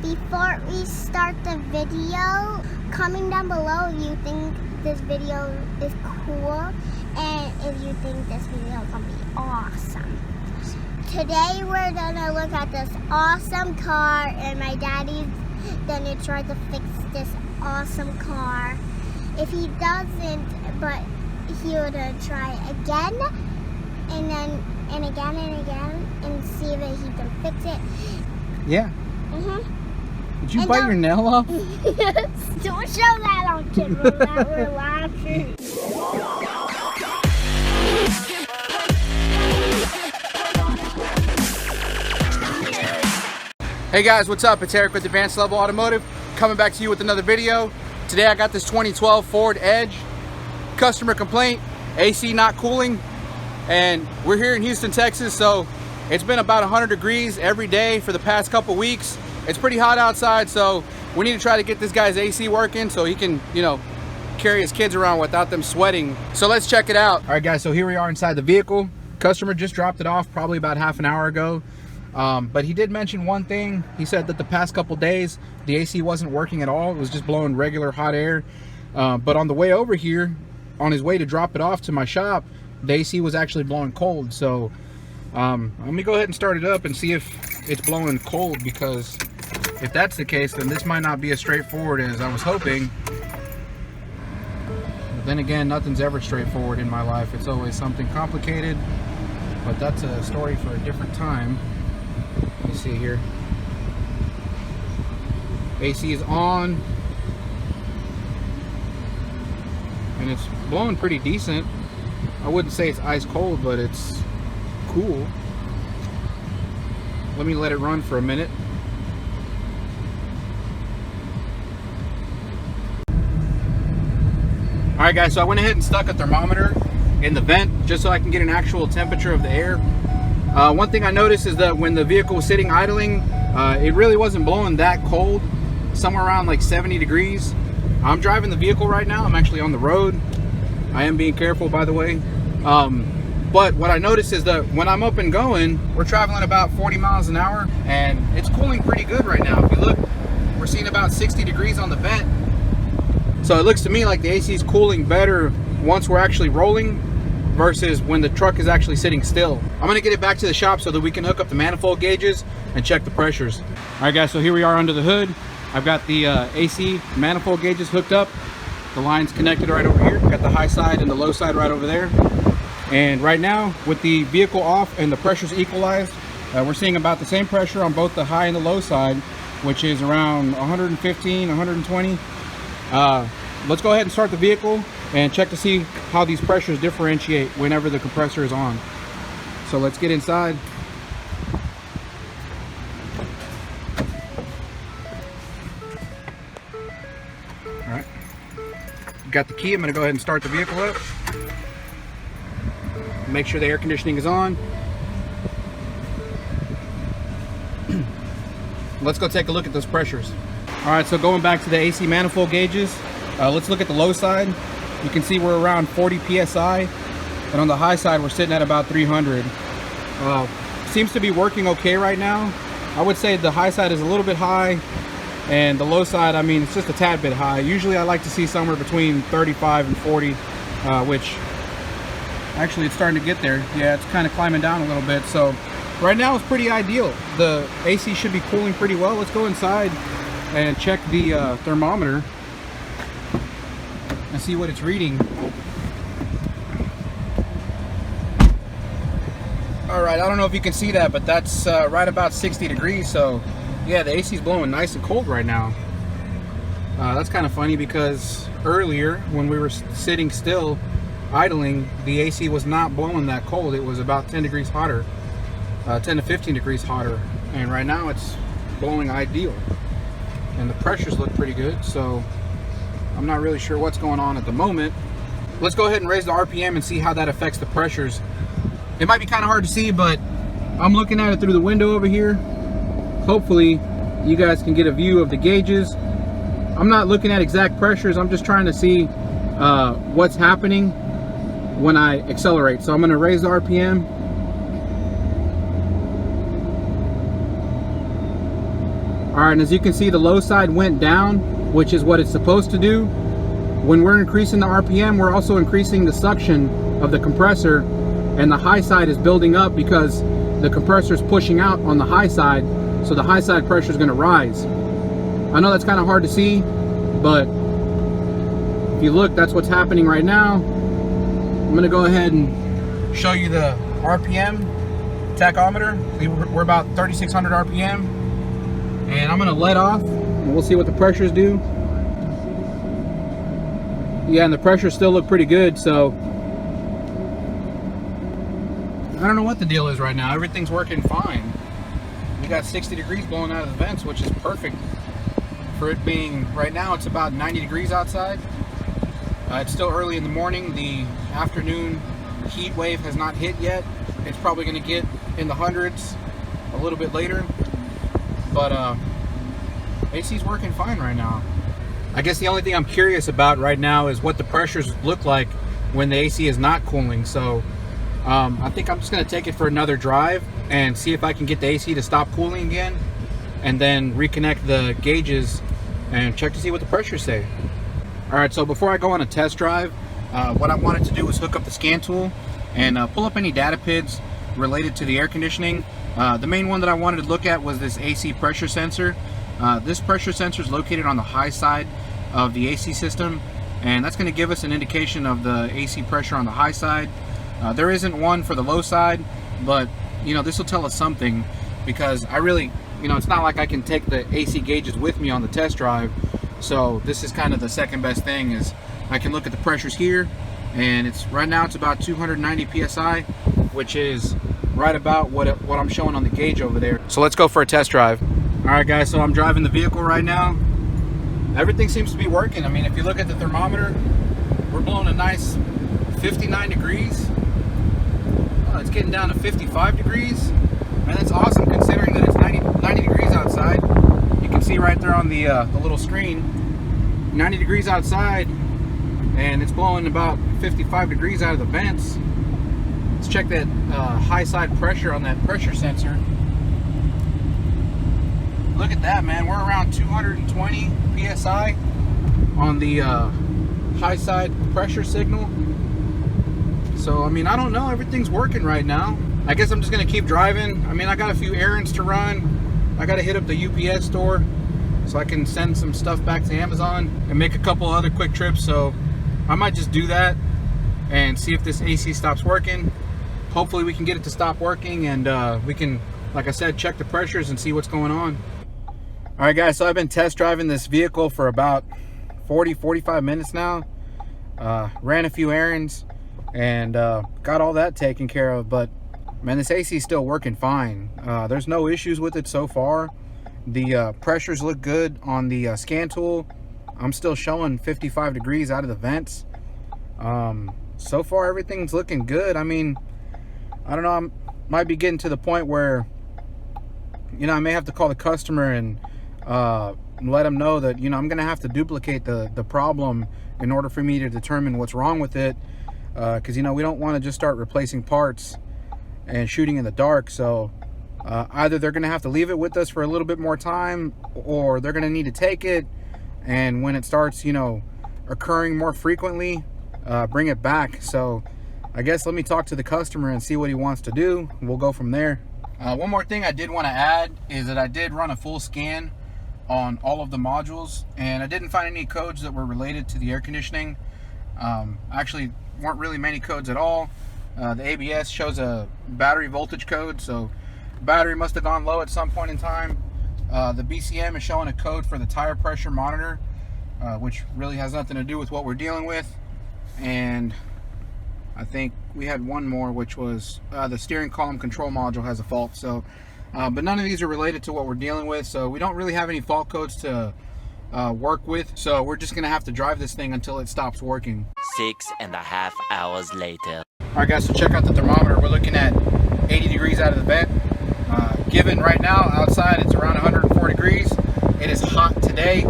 Before we start the video, comment down below if you think this video is cool and if you think this video is gonna be awesome. Today we're gonna look at this awesome car, and my daddy's gonna try to fix this awesome car. If he doesn't, but he would try again and then and again and see if he can fix it. Yeah. Did you bite your nail off? Don't show that on camera that we're laughing. Hey guys, what's up? It's Eric with Advanced Level Automotive, coming back to you with another video. Today I got this 2012 Ford Edge. Customer complaint, AC not cooling. And we're here in Houston, Texas, so it's been about 100 degrees every day for the past couple weeks. It's pretty hot outside, so we need to try to get this guy's AC working so he can, you know, carry his kids around without them sweating. So let's check it out. All right guys, so here we are inside the vehicle. Customer just dropped it off probably about half an hour ago. But he did mention one thing. He said that the past couple days the AC wasn't working at all. It was just blowing regular hot air. But on the way over here, on his way to drop it off to my shop, the AC was actually blowing cold. So let me go ahead and start it up and see if it's blowing cold, because if that's the case, then this might not be as straightforward as I was hoping. But then again, nothing's ever straightforward in my life. It's always something complicated, but that's a story for a different time. Let me see here. AC is on, and it's blowing pretty decent. I wouldn't say it's ice cold, but it's cool. Let me let it run for a minute. Alright guys, so I went ahead and stuck a thermometer in the vent just so I can get an actual temperature of the air. One thing I noticed is that when the vehicle was sitting idling, it really wasn't blowing that cold, somewhere around like 70 degrees. I'm driving the vehicle right now. I'm actually on the road. I am being careful, by the way. But what I noticed is that when I'm up and going, we're traveling about 40 miles an hour, and it's cooling pretty good right now. If you look, we're seeing about 60 degrees on the vent. So it looks to me like the AC is cooling better once we're actually rolling versus when the truck is actually sitting still. I'm gonna get it back to the shop so that we can hook up the manifold gauges and check the pressures. All right guys, so here we are under the hood. I've got the AC manifold gauges hooked up. The line's connected right over here. Got the high side and the low side right over there. And right now, with the vehicle off and the pressures equalized, we're seeing about the same pressure on both the high and the low side, which is around 115, 120. Let's go ahead and start the vehicle and check to see how these pressures differentiate whenever the compressor is on. So let's get inside. All right, got the key. I'm gonna go ahead and start the vehicle up. Make sure the air conditioning is on. Let's go take a look at those pressures. All right, so going back to the AC manifold gauges, let's look at the low side. You can see we're around 40 psi, and on the high side we're sitting at about 300. Seems to be working okay right now. I would say the high side is a little bit high, and the low side, I mean, it's just a tad bit high. Usually I like to see somewhere between 35 and 40, which actually it's starting to get there. Yeah, it's kind of climbing down a little bit. So right now it's pretty ideal. The AC should be cooling pretty well. Let's go inside and check the thermometer and see what it's reading. All right, I don't know if you can see that, but that's right about 60 degrees. So yeah, the AC is blowing nice and cold right now. That's kind of funny because earlier when we were sitting still idling, the AC was not blowing that cold. It was about 10 degrees hotter, 10 to 15 degrees hotter, and right now it's blowing ideal, and the pressures look pretty good. So I'm not really sure what's going on at the moment. Let's go ahead and raise the RPM and see how that affects the pressures. It might be kind of hard to see, but I'm looking at it through the window over here. Hopefully you guys can get a view of the gauges. I'm not looking at exact pressures. I'm just trying to see what's happening when I accelerate. So I'm going to raise the RPM. All right, and as you can see, the low side went down, which is what it's supposed to do. When we're increasing the RPM, we're also increasing the suction of the compressor, and the high side is building up because the compressor is pushing out on the high side, so the high side pressure is going to rise. I know that's kind of hard to see, but if you look, that's what's happening right now. I'm going to go ahead and show you the RPM tachometer. We're about 3,600 RPM, and I'm going to let off, and we'll see what the pressures do. Yeah, and the pressures still look pretty good, so I don't know what the deal is right now. Everything's working fine. We got 60 degrees blowing out of the vents, which is perfect for it being, right now it's about 90 degrees outside. It's still early in the morning. The afternoon heat wave has not hit yet. It's probably going to get in the hundreds a little bit later, but AC's working fine right now. I guess the only thing I'm curious about right now is what the pressures look like when the AC is not cooling. So I think I'm just going to take it for another drive and see if I can get the AC to stop cooling again, and then reconnect the gauges and check to see what the pressures say. All right, so before I go on a test drive, what I wanted to do was hook up the scan tool and pull up any data PIDs related to the air conditioning. The main one that I wanted to look at was this AC pressure sensor. This pressure sensor is located on the high side of the AC system, and that's going to give us an indication of the AC pressure on the high side. There isn't one for the low side, but you know, this will tell us something, because I really, you know, it's not like I can take the AC gauges with me on the test drive. So this is kind of the second best thing, is I can look at the pressures here, and it's right now it's about 290 psi, which is right about what I'm showing on the gauge over there. So let's go for a test drive. All right guys, so I'm driving the vehicle right now. Everything seems to be working. I mean, if you look at the thermometer, we're blowing a nice 59 degrees. It's getting down to 55 degrees, and that's awesome considering that it's 90 degrees outside. You can see right there on the little screen, 90 degrees outside, and it's blowing about 55 degrees out of the vents. Let's check that high side pressure on that pressure sensor. Look at that, man. We're around 220 psi on the high side pressure signal. So I mean, I don't know, everything's working right now. I guess I'm just gonna keep driving. I mean, I got a few errands to run. I gotta hit up the UPS store so I can send some stuff back to Amazon and make a couple other quick trips. So I might just do that and see if this AC stops working. Hopefully we can get it to stop working, and we can, like I said, check the pressures and see what's going on. All right guys, so I've been test driving this vehicle for about 40-45 minutes now. Ran a few errands and got all that taken care of, but man, this AC is still working fine. There's no issues with it so far. The pressures look good on the scan tool. I'm still showing 55 degrees out of the vents. So far everything's looking good. I mean, I don't know, I might be getting to the point where, you know, I may have to call the customer and let them know that, you know, I'm gonna have to duplicate the problem in order for me to determine what's wrong with it, because you know, we don't want to just start replacing parts and shooting in the dark. So either they're gonna have to leave it with us for a little bit more time, or they're gonna need to take it, and when it starts, you know, occurring more frequently, bring it back. So I guess let me talk to the customer and see what he wants to do. We'll go from there. One more thing I did want to add is that I did run a full scan on all of the modules, and I didn't find any codes that were related to the air conditioning. Actually weren't really many codes at all. The ABS shows a battery voltage code, so battery must have gone low at some point in time. The BCM is showing a code for the tire pressure monitor, which really has nothing to do with what we're dealing with. And I think we had one more, which was the steering column control module has a fault. So but none of these are related to what we're dealing with, so we don't really have any fault codes to work with. So we're just gonna have to drive this thing until it stops working. 6.5 hours later. All right guys, so check out the thermometer. We're looking at 80 degrees out of the vent. Given right now outside it's around 104 degrees. It is hot today,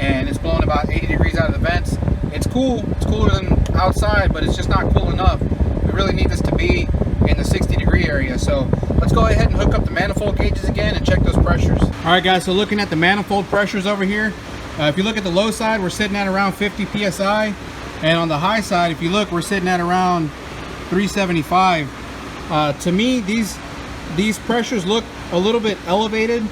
and it's blowing about 80 degrees out of the vents. It's cool, it's cooler than outside, but it's just not cool enough. We really need this to be in the 60 degree area. So let's go ahead and hook up the manifold gauges again and check those pressures. All right guys, so looking at the manifold pressures over here, if you look at the low side, we're sitting at around 50 psi, and on the high side, if you look, we're sitting at around 375. To me, these pressures look a little bit elevated,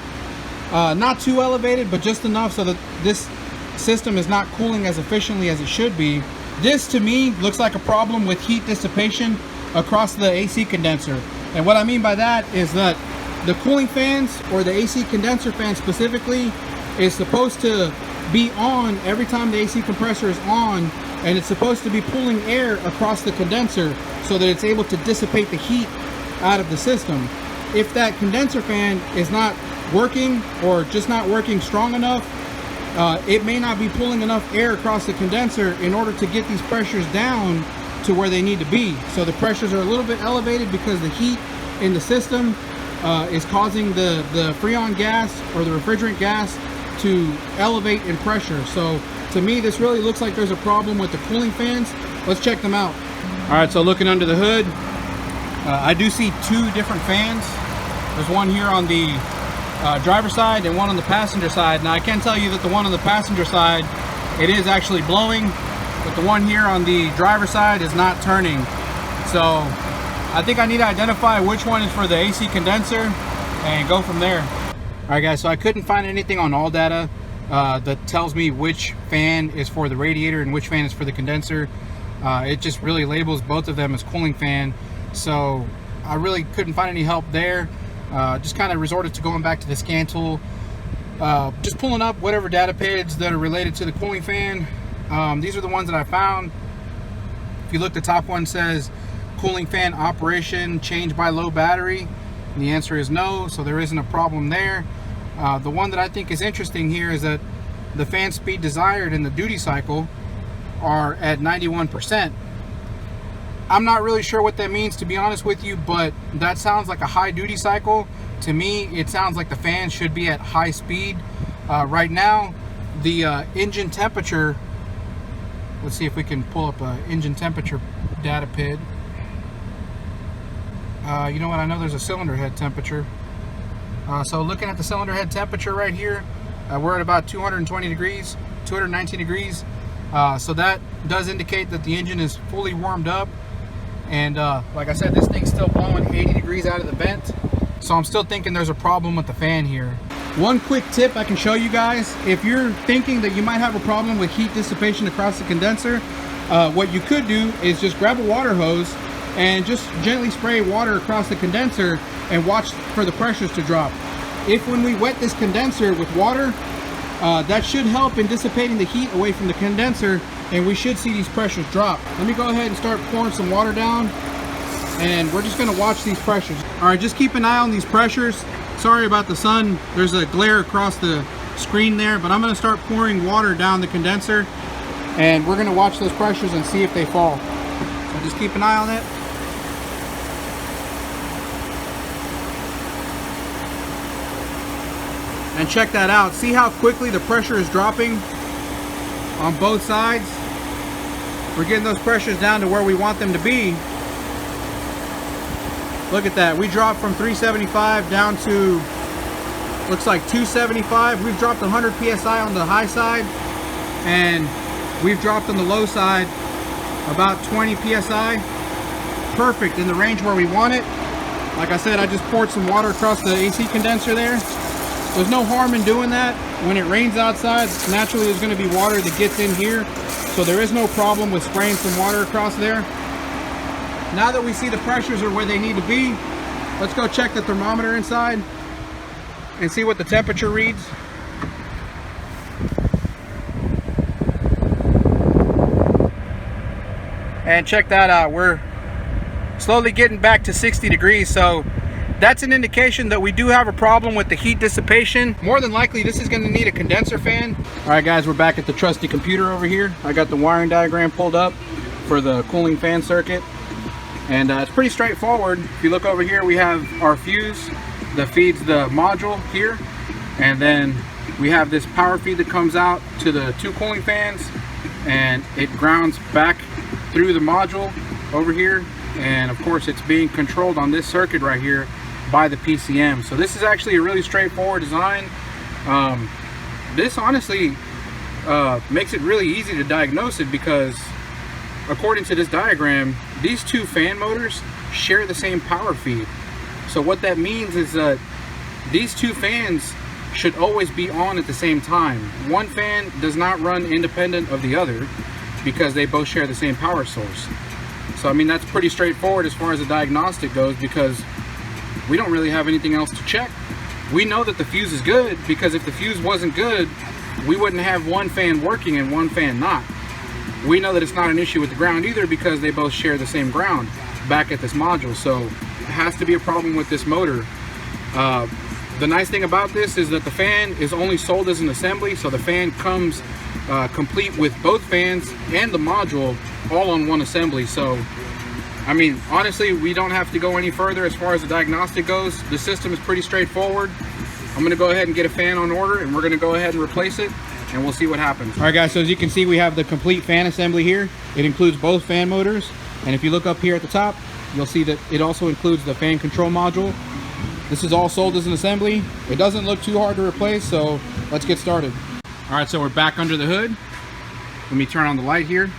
not too elevated, but just enough so that this system is not cooling as efficiently as it should be. This to me looks like a problem with heat dissipation across the AC condenser. And what I mean by that is that the cooling fans, or the AC condenser fan specifically, is supposed to be on every time the AC compressor is on, and it's supposed to be pulling air across the condenser so that it's able to dissipate the heat out of the system. If that condenser fan is not working, or just not working strong enough, it may not be pulling enough air across the condenser in order to get these pressures down to where they need to be. So the pressures are a little bit elevated because the heat in the system is causing the freon gas, or the refrigerant gas, to elevate in pressure. So to me, this really looks like there's a problem with the cooling fans. Let's check them out. All right, so looking under the hood, I do see two different fans. There's one here on the driver's side and one on the passenger side. Now I can tell you that the one on the passenger side, it is actually blowing, but the one here on the driver's side is not turning. So I think I need to identify which one is for the AC condenser and go from there. All right guys, so I couldn't find anything on all data that tells me which fan is for the radiator and which fan is for the condenser. It just really labels both of them as cooling fan. So I really couldn't find any help there. Just kind of resorted to going back to the scan tool, just pulling up whatever data pads that are related to the cooling fan. These are the ones that I found. If you look, the top one says cooling fan operation changed by low battery, and the answer is no, so there isn't a problem there. The one that I think is interesting here is that the fan speed desired in the duty cycle are at 91%. I'm not really sure what that means, to be honest with you, but that sounds like a high duty cycle. To me, it sounds like the fan should be at high speed. Right now, the engine temperature, let's see if we can pull up an engine temperature data pid. You know what, I know there's a cylinder head temperature. So looking at the cylinder head temperature right here, we're at about 220 degrees, 219 degrees. So that does indicate that the engine is fully warmed up. And like I said, this thing's still blowing 80 degrees out of the vent. So I'm still thinking there's a problem with the fan here. One quick tip I can show you guys, if you're thinking that you might have a problem with heat dissipation across the condenser, what you could do is just grab a water hose and just gently spray water across the condenser and watch for the pressures to drop. If when we wet this condenser with water, that should help in dissipating the heat away from the condenser, and we should see these pressures drop. Let me go ahead and start pouring some water down, and we're just going to watch these pressures. All right, just keep an eye on these pressures. Sorry about the sun, there's a glare across the screen there, but I'm going to start pouring water down the condenser, and we're going to watch those pressures and see if they fall. So just keep an eye on it. And check that out. See how quickly the pressure is dropping on both sides? We're getting those pressures down to where we want them to be. Look at that. We dropped from 375 down to, looks like 275. We've dropped 100 psi on the high side, and we've dropped on the low side about 20 psi. Perfect, in the range where we want it. Like I said, I just poured some water across the AC condenser there. There's no harm in doing that. When it rains outside, naturally there's going to be water that gets in here, so there is no problem with spraying some water across there. Now that we see the pressures are where they need to be, let's go check the thermometer inside and see what the temperature reads. And check that out, we're slowly getting back to 60 degrees, so that's an indication that we do have a problem with the heat dissipation. More than likely, this is going to need a condenser fan. All right, guys, we're back at the trusty computer over here. I got the wiring diagram pulled up for the cooling fan circuit, and it's pretty straightforward. If you look over here, we have our fuse that feeds the module here, and then we have this power feed that comes out to the two cooling fans, and it grounds back through the module over here. And of course, it's being controlled on this circuit right here by the PCM. So this is actually a really straightforward design. This honestly makes it really easy to diagnose it, because according to this diagram, these two fan motors share the same power feed. So what that means is that these two fans should always be on at the same time. One fan does not run independent of the other because they both share the same power source. So I mean, that's pretty straightforward as far as the diagnostic goes, because we don't really have anything else to check. We know that the fuse is good, because if the fuse wasn't good, we wouldn't have one fan working and one fan not. We know that it's not an issue with the ground either, because they both share the same ground back at this module. So it has to be a problem with this motor. The nice thing about this is that the fan is only sold as an assembly, so the fan comes complete with both fans and the module all on one assembly. So I mean, honestly, we don't have to go any further as far as the diagnostic goes. The system is pretty straightforward. I'm going to go ahead and get a fan on order, and we're going to go ahead and replace it, and we'll see what happens. All right guys, so as you can see, we have the complete fan assembly here. It includes both fan motors, and if you look up here at the top, you'll see that it also includes the fan control module. This is all sold as an assembly. It doesn't look too hard to replace, so let's get started. All right, so we're back under the hood. Let me turn on the light here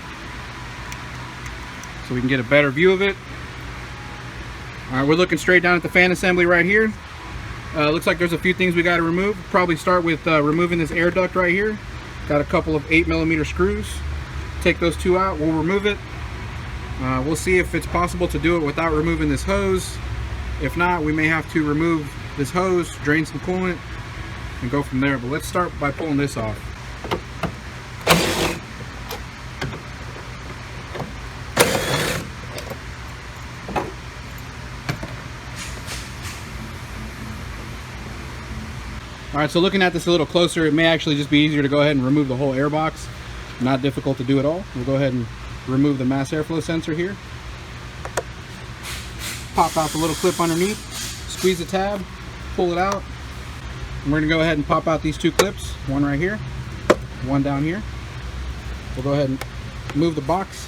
so we can get a better view of it. All right, we're looking straight down at the fan assembly right here. Looks like there's a few things we got to remove. Probably start with removing this air duct right here. Got a couple of 8mm screws. Take those two out, we'll remove it. We'll see if it's possible to do it without removing this hose. If not, we may have to remove this hose, drain some coolant, and go from there. But let's start by pulling this off. All right, so looking at this a little closer, it may actually just be easier to go ahead and remove the whole air box. Not difficult to do at all. We'll go ahead and remove the mass airflow sensor here. Pop out the little clip underneath, squeeze the tab, pull it out. And we're gonna go ahead and pop out these two clips, one right here, one down here. We'll go ahead and move the box.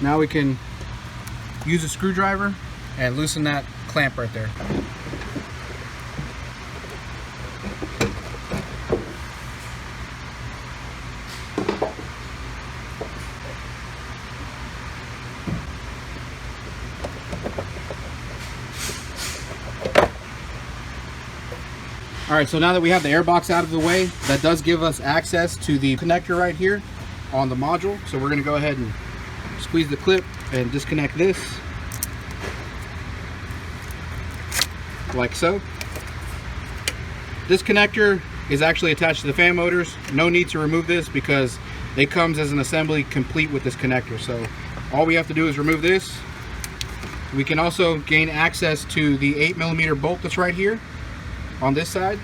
Now we can use a screwdriver and loosen that clamp right there. All right, so now that we have the air box out of the way, that does give us access to the connector right here on the module. So we're gonna go ahead and squeeze the clip and disconnect this, like so. This connector is actually attached to the fan motors. No need to remove this because it comes as an assembly complete with this connector. So all we have to do is remove this. We can also gain access to the 8mm bolt that's right here on this side.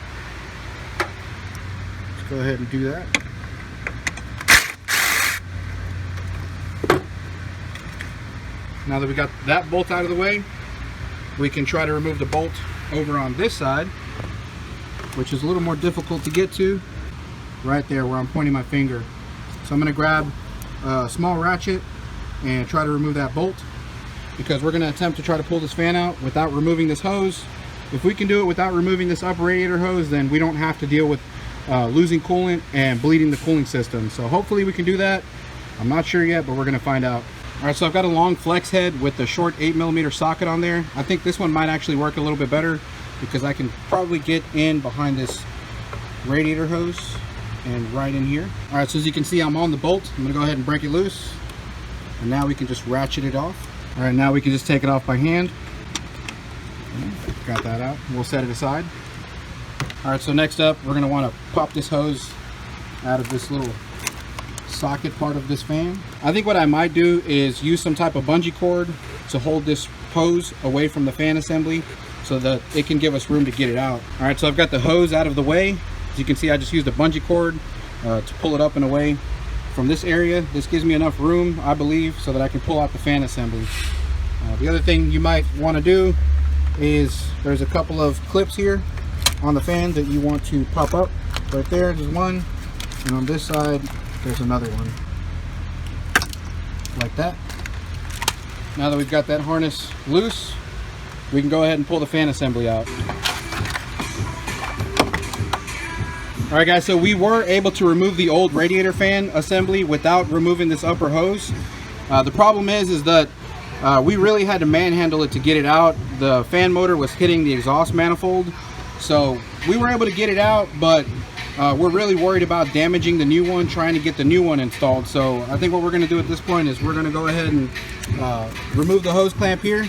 Let's go ahead and do that. Now that we got that bolt out of the way, we can try to remove the bolt over on this side, which is a little more difficult to get to, right there where I'm pointing my finger. So I'm going to grab a small ratchet and try to remove that bolt, because we're going to attempt to try to pull this fan out without removing this hose. If we can do it without removing this upper radiator hose, then we don't have to deal with losing coolant and bleeding the cooling system. So hopefully we can do that. I'm not sure yet, but we're going to find out. All right, so I've got a long flex head with the short 8mm socket on there. I think this one might actually work a little bit better because I can probably get in behind this radiator hose and right in here. All right, so as you can see, I'm on the bolt. I'm going to go ahead and break it loose. And now we can just ratchet it off. All right, now we can just take it off by hand. Got that out. We'll set it aside. All right, so next up, we're going to want to pop this hose out of this little socket part of this fan. I think what I might do is use some type of bungee cord to hold this hose away from the fan assembly so that it can give us room to get it out. All right, so I've got the hose out of the way. As you can see, I just used a bungee cord to pull it up and away from this area. This gives me enough room, I believe, so that I can pull out the fan assembly. The other thing you might want to do is there's a couple of clips here on the fan that you want to pop up. Right there's one, and on this side there's another one, like that. Now that we've got that harness loose, we can go ahead and pull the fan assembly out. All right guys, so we were able to remove the old radiator fan assembly without removing this upper hose. The problem is that we really had to manhandle it to get it out. The fan motor was hitting the exhaust manifold. So we were able to get it out, but we're really worried about damaging the new one, trying to get the new one installed. So I think what we're gonna do at this point is we're gonna go ahead and remove the hose clamp here,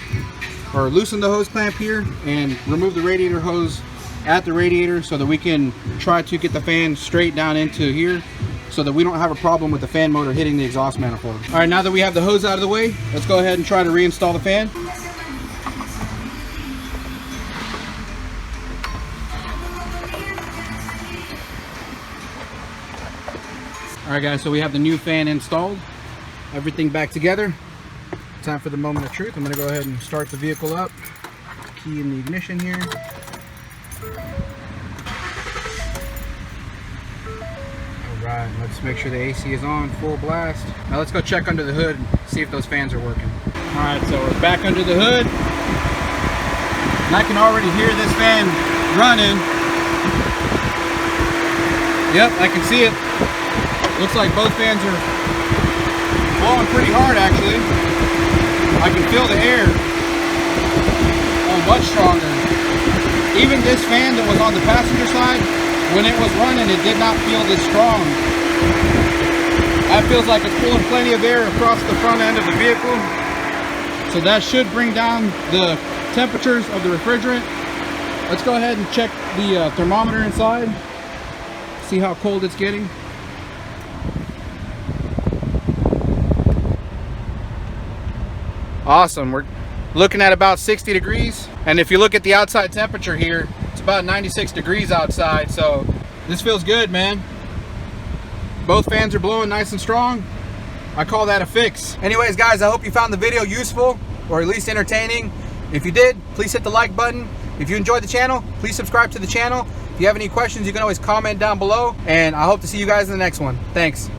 or loosen the hose clamp here, and remove the radiator hose at the radiator so that we can try to get the fan straight down into here so that we don't have a problem with the fan motor hitting the exhaust manifold. All right, now that we have the hose out of the way, let's go ahead and try to reinstall the fan. All right guys, so we have the new fan installed, everything back together. Time for the moment of truth. I'm gonna go ahead and start the vehicle up. Key in the ignition here. Alright, let's make sure the AC is on full blast. Now let's go check under the hood and see if those fans are working. Alright, so we're back under the hood. And I can already hear this fan running. Yep, I can see it. Looks like both fans are blowing pretty hard actually. I can feel the air much stronger. Even this fan that was on the passenger side, when it was running, it did not feel this strong. That feels like it's pulling plenty of air across the front end of the vehicle. So that should bring down the temperatures of the refrigerant. Let's go ahead and check the thermometer inside. See how cold it's getting. Awesome, we're looking at about 60 degrees. And if you look at the outside temperature here, it's about 96 degrees outside. So this feels good, man. Both fans are blowing nice and strong. I call that a fix. Anyways, guys, I hope you found the video useful or at least entertaining. If you did, please hit the like button. If you enjoyed the channel, please subscribe to the channel. If you have any questions, you can always comment down below. And I hope to see you guys in the next one. Thanks.